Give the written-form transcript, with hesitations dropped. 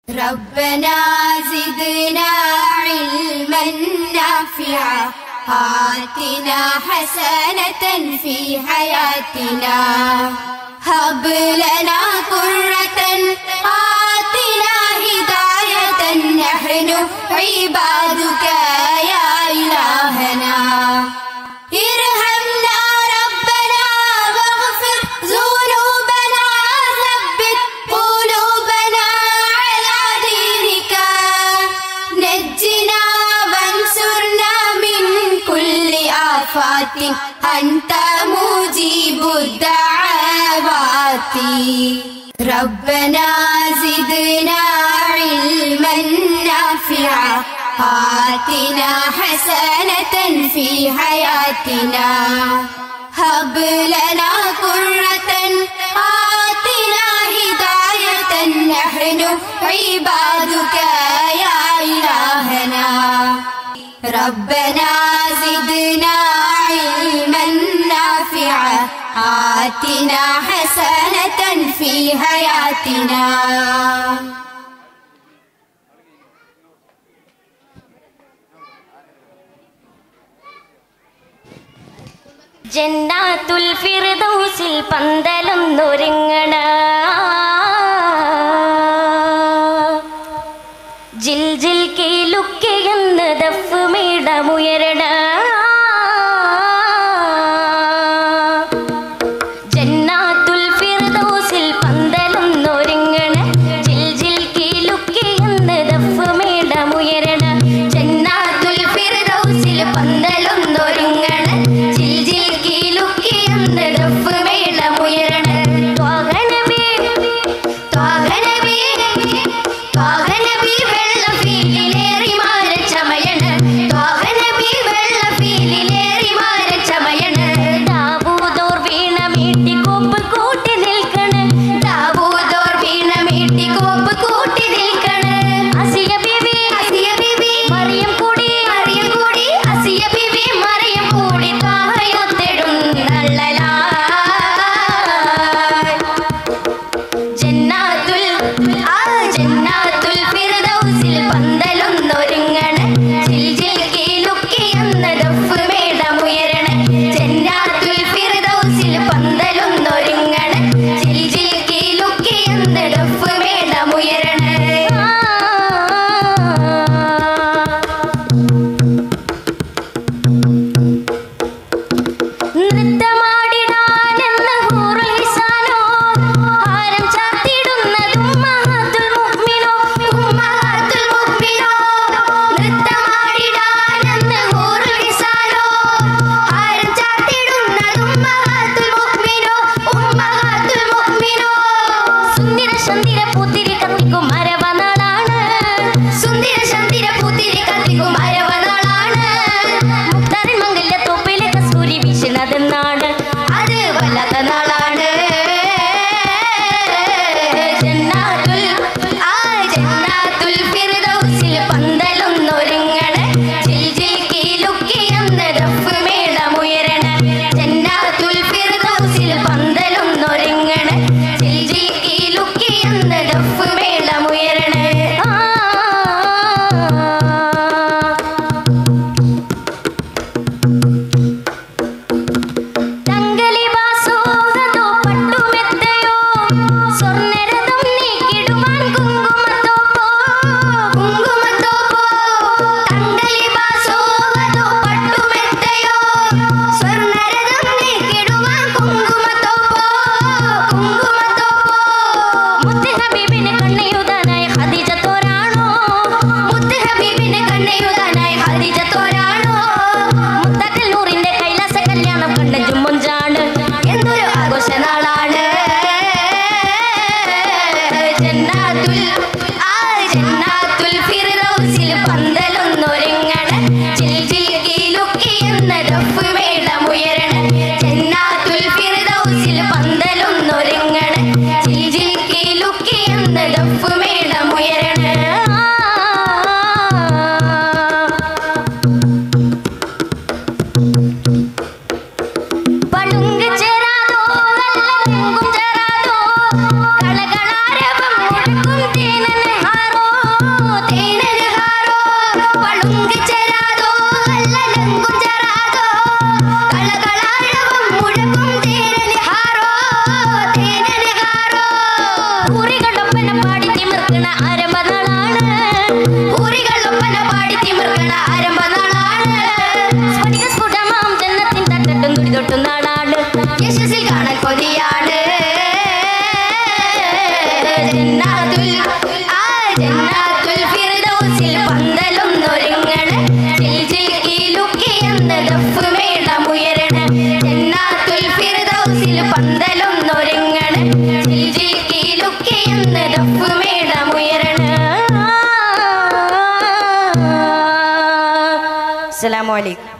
ربنا زدنا علما نافعا آتنا حسنة في حياتنا هب لنا قرة آتنا هداية نحن عبادك يا إلهنا ارحمنا ربنا واغفر ذنوبنا ثبت قلوبنا على دينك نجنا وانصرنا من كل آفات أنت مجيب الدعوات ربنا زدنا علما نافعا آتنا حسنة في حياتنا هب لنا قرة آتنا هداية نحن عبادك يا إلهنا ربنا زدنا علما نافعا آتنا حسنة في حياتنا ജന്നാത്തുൽ ഫിർദൗസിൽ പന്തലൊന്നൊരുങ്ങണ ജിൽ ജിൽ കീലുക്കിയെന്ന് ദഫ് മേളമുയരണ ജന്നാത്തുൽ ഫിർദൗസിൽ പന്തലൊന്നൊരുങ്ങണ ജിൽ ജിൽ കീലുക്കിയെന്ന് ദഫ് മേളമുയരണ ജന്നാത്തുൽ ഫിർദൗസിൽ പന്തലൊന്നൊരുങ്ങണ ും പന്തലൊന്നൊരുങ്ങണ് ജിൽ കീലുക്കിയെന്ന് ദഫ് മേളമുയരണ. അസ്സലാമു അലൈക്കും.